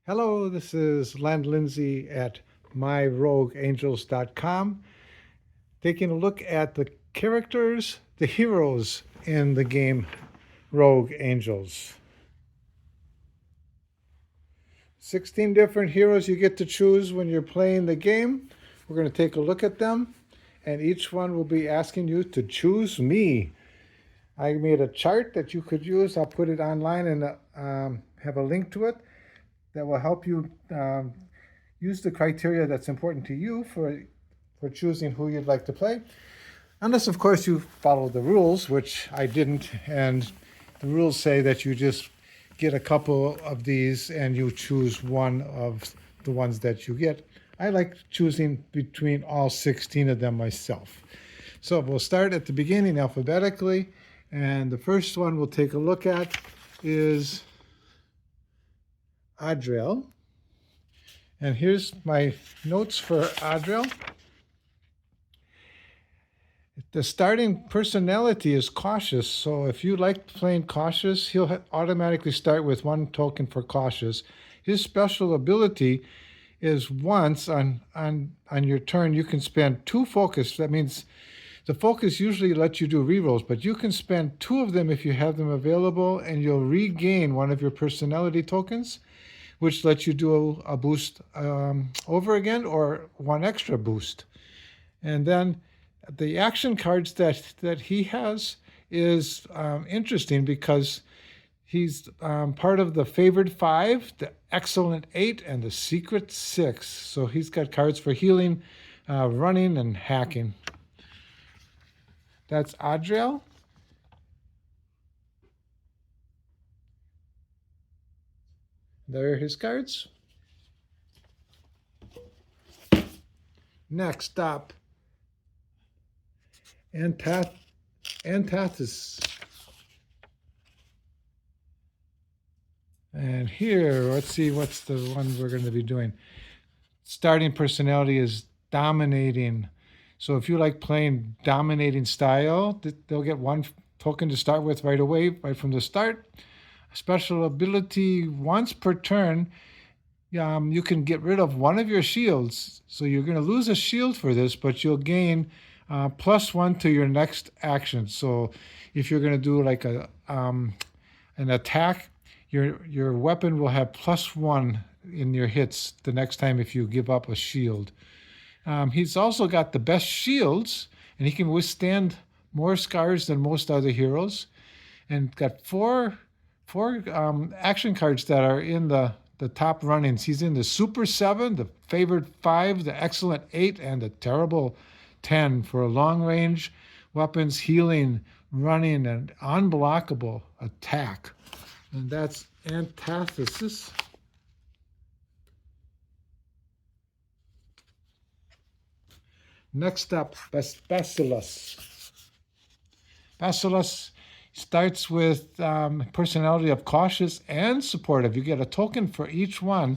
Hello, this is Len Lindsay at myrogueangels.com, taking a look at the characters, the heroes in the game Rogue Angels. 16 different heroes you get to choose when you're playing the game. We're going to take a look at them, and each one will be asking you to choose me. I made a chart that you could use. I'll put it online and have a link to it that will help you use the criteria that's important to you for choosing who you'd like to play. Unless, of course, you follow the rules, which I didn't. And the rules say that you just get a couple of these and you choose one of the ones that you get. I like choosing between all 16 of them myself. So we'll start at the beginning alphabetically. And the first one we'll take a look at is Adriel. And here's my notes for Adriel. The starting personality is cautious, so if you like playing cautious, he'll automatically start with one token for cautious. His special ability is once on your turn, you can spend 2 focus. That means the focus usually lets you do rerolls, but you can spend 2 of them if you have them available, and you'll regain one of your personality tokens, which lets you do a boost over again or one extra boost. And then the action cards that he has is interesting because he's part of the favored 5, the excellent 8, and the secret 6. So he's got cards for healing, running, and hacking. That's Adriel. There are his cards. Next up, Antathus. And here, let's see what's the one we're going to be doing. Starting personality is dominating. So if you like playing dominating style, they'll get 1 token to start with right away, right from the start. Special ability, once per turn, you can get rid of one of your shields. So you're going to lose a shield for this, but you'll gain +1 to your next action. So if you're going to do like an attack, your weapon will have +1 in your hits the next time if you give up a shield. He's also got the best shields, and he can withstand more scars than most other heroes. And got four action cards that are in the top run-ins. He's in the Super 7, the favored 5, the excellent 8, and the terrible 10 for a long-range weapons, healing, running, and unblockable attack. And that's Antithesis. Next up, Bacillus. Bacillus starts with personality of cautious and supportive. You get a token for each one.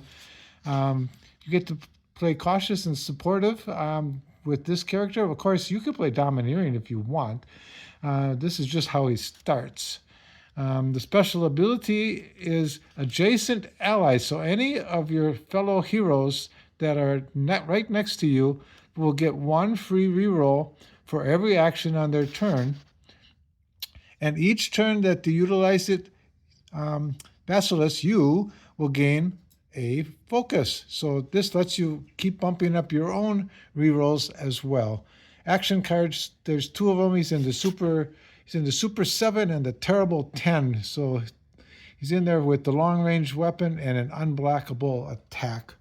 You get to play cautious and supportive with this character. Of course, you could play domineering if you want. This is just how he starts. The special ability is adjacent allies. So any of your fellow heroes that are right next to you will get 1 free reroll for every action on their turn. And each turn that you utilize it, Bacillus, you will gain a focus. So this lets you keep bumping up your own rerolls as well. Action cards, there's 2 of them. He's in the Super 7 and the terrible 10. So he's in there with the long-range weapon and an unblockable attack.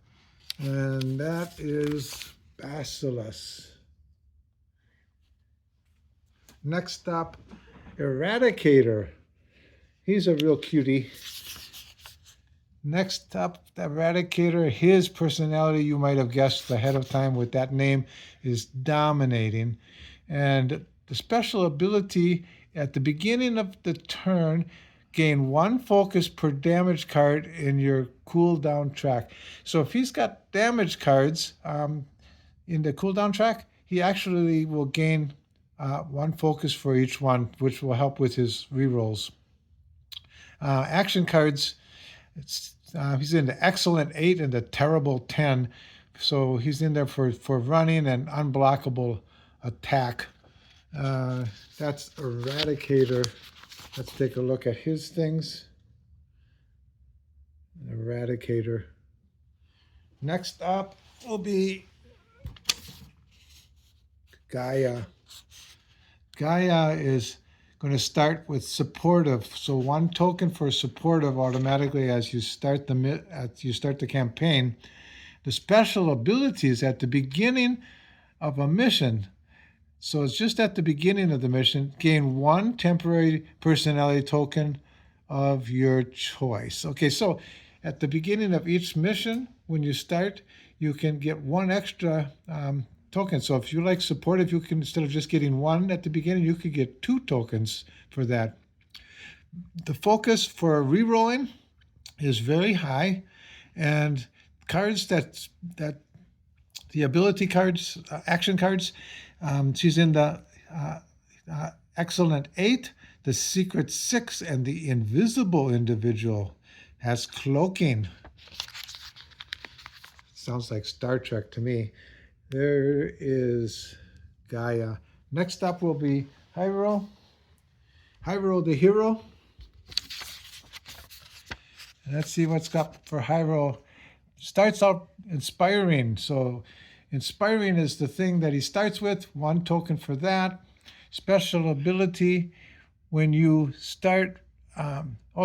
And that is Bacillus. Next up, Eradicator. He's a real cutie. Next up, Eradicator. His personality, you might have guessed ahead of time with that name, is dominating. And the special ability at the beginning of the turn, gain 1 focus per damage card in your cooldown track. So if he's got damage cards in the cooldown track, he actually will gain 1 focus for each one, which will help with his rerolls. Action cards, He's in the excellent 8 and the terrible 10. So he's in there for running and unblockable attack. That's Eradicator. Let's take a look at his things. Eradicator. Next up will be Gaia. Gaia is going to start with supportive. So 1 token for supportive automatically as you start the campaign. The special abilities at the beginning of a mission. So it's just at the beginning of the mission, gain 1 temporary personality token of your choice. Okay, so at the beginning of each mission, when you start, you can get 1 extra token. So if you like supportive, you can, instead of just getting 1 at the beginning, you could get 2 tokens for that. The focus for rerolling is very high, and cards that the ability cards, action cards, she's in the excellent 8, the secret 6, and the invisible individual has cloaking. Sounds like Star Trek to me. There is Gaia. Next up will be Hyro. Hyro the hero. And let's see what's got for Hyro. Starts out inspiring. So inspiring is the thing that he starts with. 1 token for that. Special ability, when you start,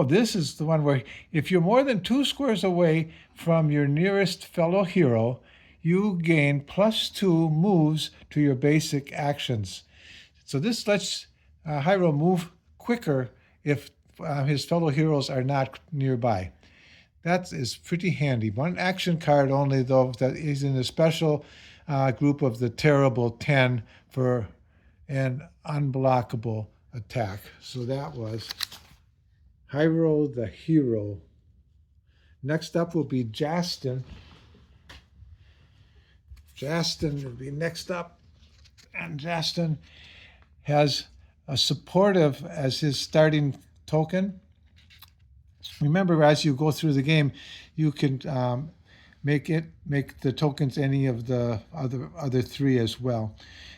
this is the one where if you're more than 2 squares away from your nearest fellow hero, you gain +2 moves to your basic actions. So this lets Hyro move quicker if his fellow heroes are not nearby. That is pretty handy. 1 action card only, though, that is in the special group of the terrible 10 for an unblockable attack. So that was Hyro the hero. Next up will be Jastin. Jastin will be next up. And Jastin has a supportive as his starting token. Remember, as you go through the game, you can make the tokens any of the other 3 as well.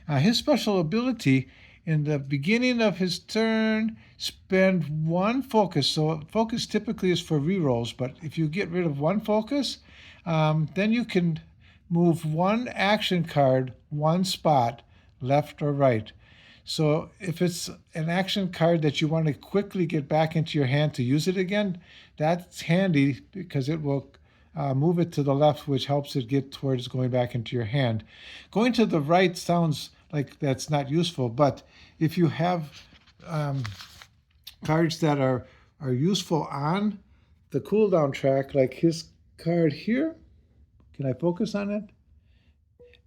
His special ability, in the beginning of his turn, spend 1 focus. So focus typically is for rerolls, but if you get rid of 1 focus, then you can move 1 action card 1 spot, left or right. So if it's an action card that you want to quickly get back into your hand to use it again, that's handy because it will move it to the left, which helps it get towards going back into your hand. Going to the right sounds like that's not useful, but if you have cards that are useful on the cooldown track, like his card here, can I focus on it?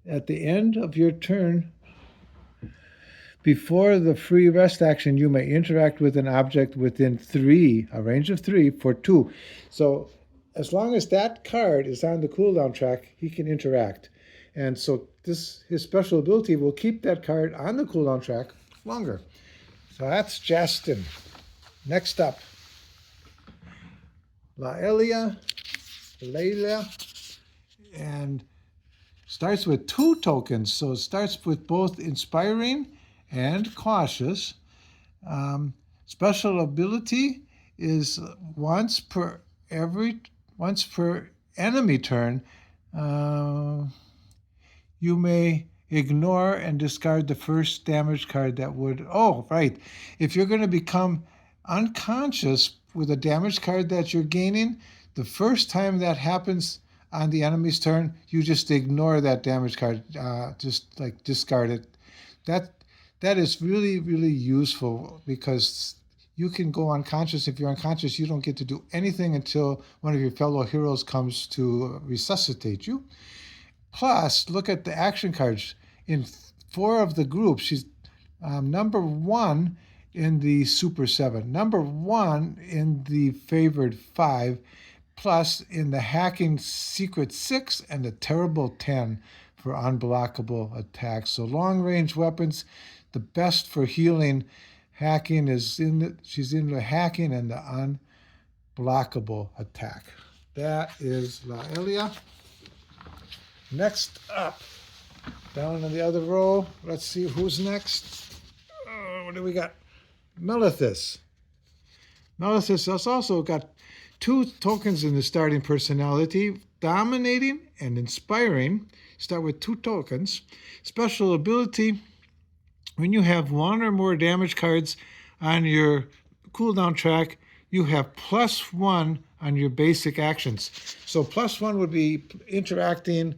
At the end of your turn, before the free rest action, you may interact with an object within a range of 3 for 2. So as long as that card is on the cooldown track, he can interact. And so his special ability will keep that card on the cooldown track longer. So that's Jastin. Next up, Layla, and starts with 2 tokens. So it starts with both inspiring and cautious. Special ability is once per enemy turn, you may ignore and discard the first damage card that would. Oh, right. If you're going to become unconscious with a damage card that you're gaining, the first time that happens on the enemy's turn, you just ignore that damage card, just like discard it. That is really, really useful because you can go unconscious. If you're unconscious, you don't get to do anything until one of your fellow heroes comes to resuscitate you. Plus, look at the action cards. In 4 of the groups, she's number 1 in the Super 7, number 1 in the Favored 5, plus in the Hacking Secret 6 and the Terrible 10 for unblockable attacks. So long-range weapons, the best for healing. Hacking she's in the hacking and the unblockable attack. That is Laelia. Next up, down in the other row, let's see who's next. What do we got? Melithus. Melithus has also got 2 tokens in the starting personality, dominating and inspiring. Start with 2 tokens. Special ability, when you have 1 or more damage cards on your cooldown track, you have +1 on your basic actions. So +1 would be interacting,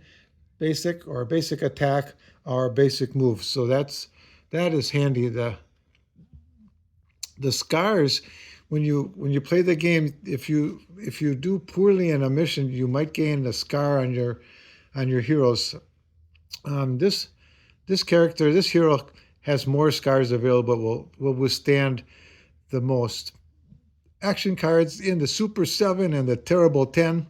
basic or basic attack or basic move. So that is handy. The scars, when you play the game, if you do poorly in a mission, you might gain a scar on your heroes. This hero has more scars available, will withstand the most. Action cards in the Super 7 and the Terrible 10.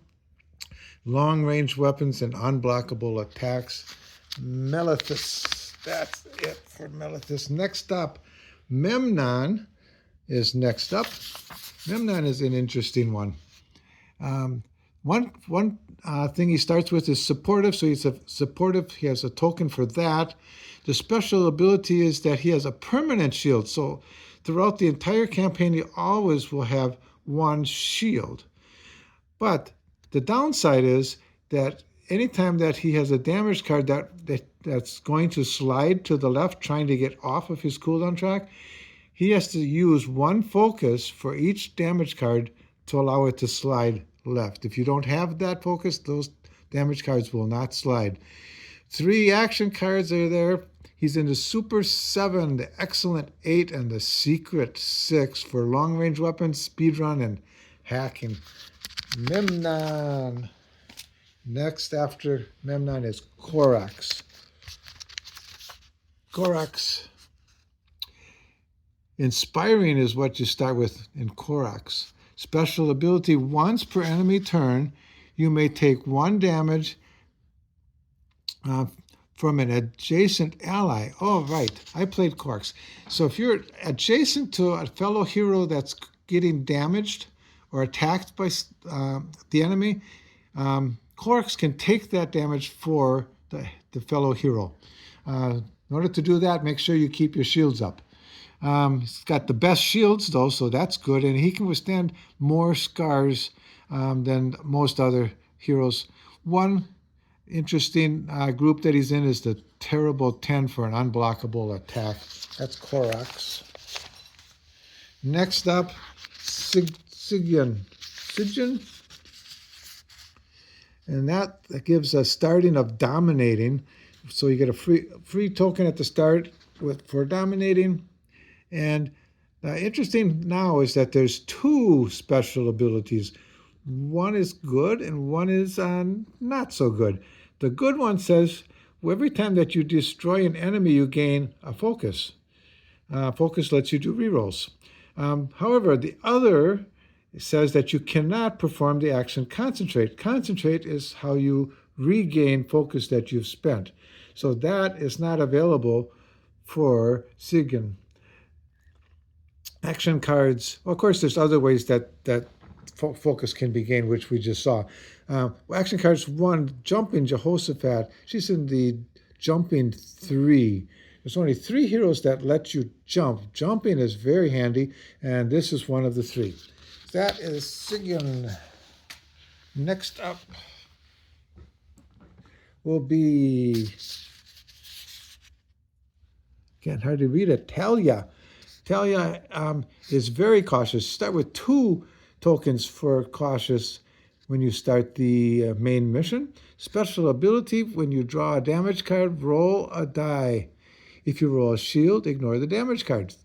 Long-range weapons and unblockable attacks. Melithus. That's it for Melithus. Next up, Memnon is next up. Memnon is an interesting one. One thing he starts with is supportive, so he's a supportive. He has a token for that. The special ability is that he has a permanent shield, so throughout the entire campaign, he always will have 1 shield. But the downside is that anytime that he has a damage card that's going to slide to the left, trying to get off of his cooldown track, he has to use 1 focus for each damage card to allow it to slide left. If you don't have that focus, those damage cards will not slide. 3 action cards are there. He's in the Super 7, the Excellent 8, and the Secret 6 for long-range weapons, speedrun, and hacking. Memnon. Next after Memnon is Corax. Corax. Inspiring is what you start with in Corax. Special ability, once per enemy turn, you may take 1 damage from an adjacent ally. Oh, right. I played Corax. So if you're adjacent to a fellow hero that's getting damaged or attacked by the enemy, Corax can take that damage for the fellow hero. In order to do that, make sure you keep your shields up. He's got the best shields, though, so that's good. And he can withstand more scars than most other heroes. One interesting group that he's in is the Terrible 10 for an unblockable attack. That's Corax. Next up, Sigyn. And that gives a starting of dominating. So you get a free token at the start for dominating. And interesting now is that there's 2 special abilities. One is good and one is not so good. The good one says, every time that you destroy an enemy, you gain a focus. Focus lets you do rerolls. However, the other says that you cannot perform the action concentrate. Concentrate is how you regain focus that you've spent. So that is not available for Sigyn. Action cards, well, of course, there's other ways that focus can be gained, which we just saw. Action cards 1, Jumping Jehoshaphat. She's in the Jumping 3. There's only 3 heroes that let you jump. Jumping is very handy, and this is one of the 3. That is Sigyn. Next up will be, can't hardly read it, Talia. Talia is very cautious. Start with 2 tokens for cautious when you start the main mission. Special ability, when you draw a damage card, roll a die. If you roll a shield, ignore the damage cards.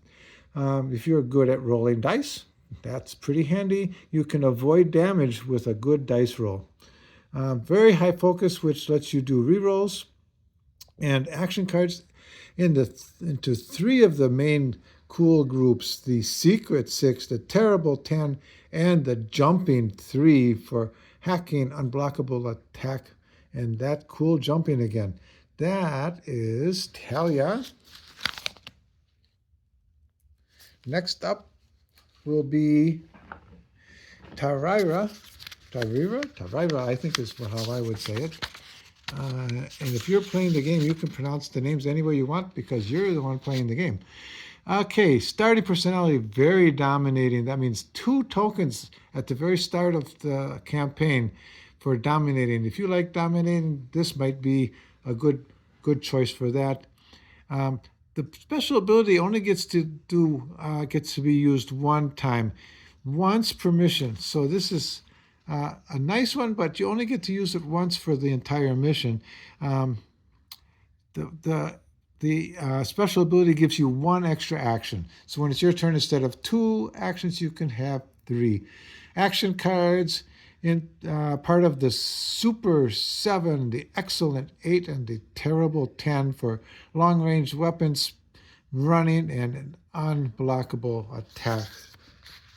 If you're good at rolling dice, that's pretty handy. You can avoid damage with a good dice roll. Very high focus, which lets you do rerolls. And action cards into 3 of the main cool groups, the Secret 6, the Terrible 10, and the Jumping 3 for hacking, unblockable attack, and that cool jumping again. That is Talia. Next up will be Tarira. Tarira, I think is how I would say it. And if you're playing the game, you can pronounce the names any way you want because you're the one playing the game. Okay, starting personality, very dominating. That means 2 tokens at the very start of the campaign for dominating. If you like dominating, this might be a good choice for that. The special ability only gets to be used one time, once per mission. So this is a nice one, but you only get to use it once for the entire mission. The special ability gives you 1 extra action. So when it's your turn, instead of 2 actions, you can have 3. Action cards in part of the Super 7, the Excellent 8, and the Terrible 10 for long-range weapons, running, and an unblockable attack.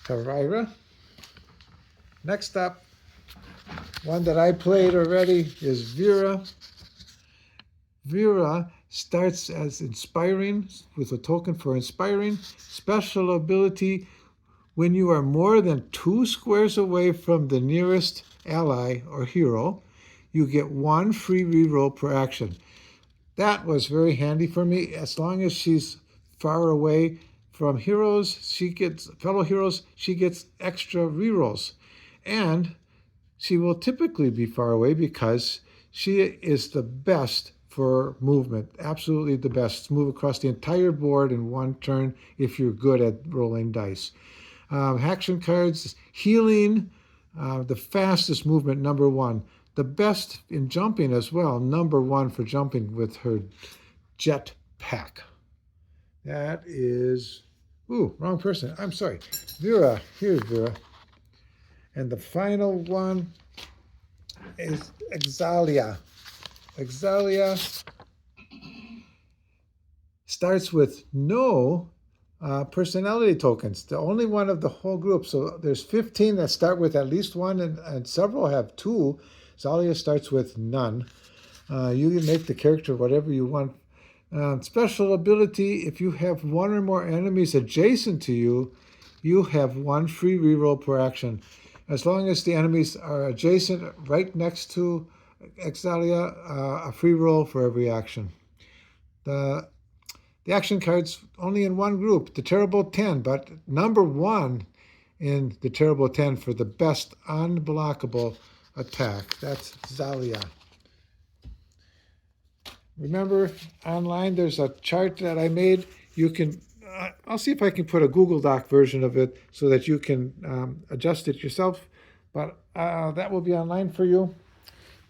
Tarira. Next up, one that I played already is Vera. Vera starts as inspiring with a token for inspiring. Special ability, when you are more than 2 squares away from the nearest ally or hero, you get 1 free reroll per action. That was very handy for me. As long as she's far away from heroes, fellow heroes, she gets extra rerolls. And she will typically be far away because she is the best for movement, absolutely the best. Move across the entire board in 1 turn if you're good at rolling dice. Action cards, healing, the fastest movement, number 1. The best in jumping as well, number 1 for jumping with her jet pack. That is, wrong person. I'm sorry. Vera, here's Vera. And the final one is Exalia. Exalia starts with no personality tokens, the only one of the whole group. So there's 15 that start with at least 1, and several have 2. Exalia starts with none. You can make the character whatever you want. Special ability, if you have 1 or more enemies adjacent to you, you have 1 free reroll per action. As long as the enemies are adjacent, right next to Exalia, a free roll for every action. The action cards only in 1 group, the Terrible 10, but number 1 in the Terrible 10 for the best unblockable attack. That's Exalia. Remember, online there's a chart that I made. You can I'll see if I can put a Google Doc version of it so that you can adjust it yourself, but that will be online for you.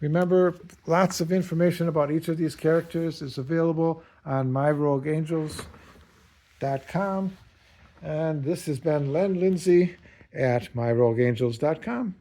Remember, lots of information about each of these characters is available on myrogueangels.com. And this has been Len Lindsay at myrogueangels.com.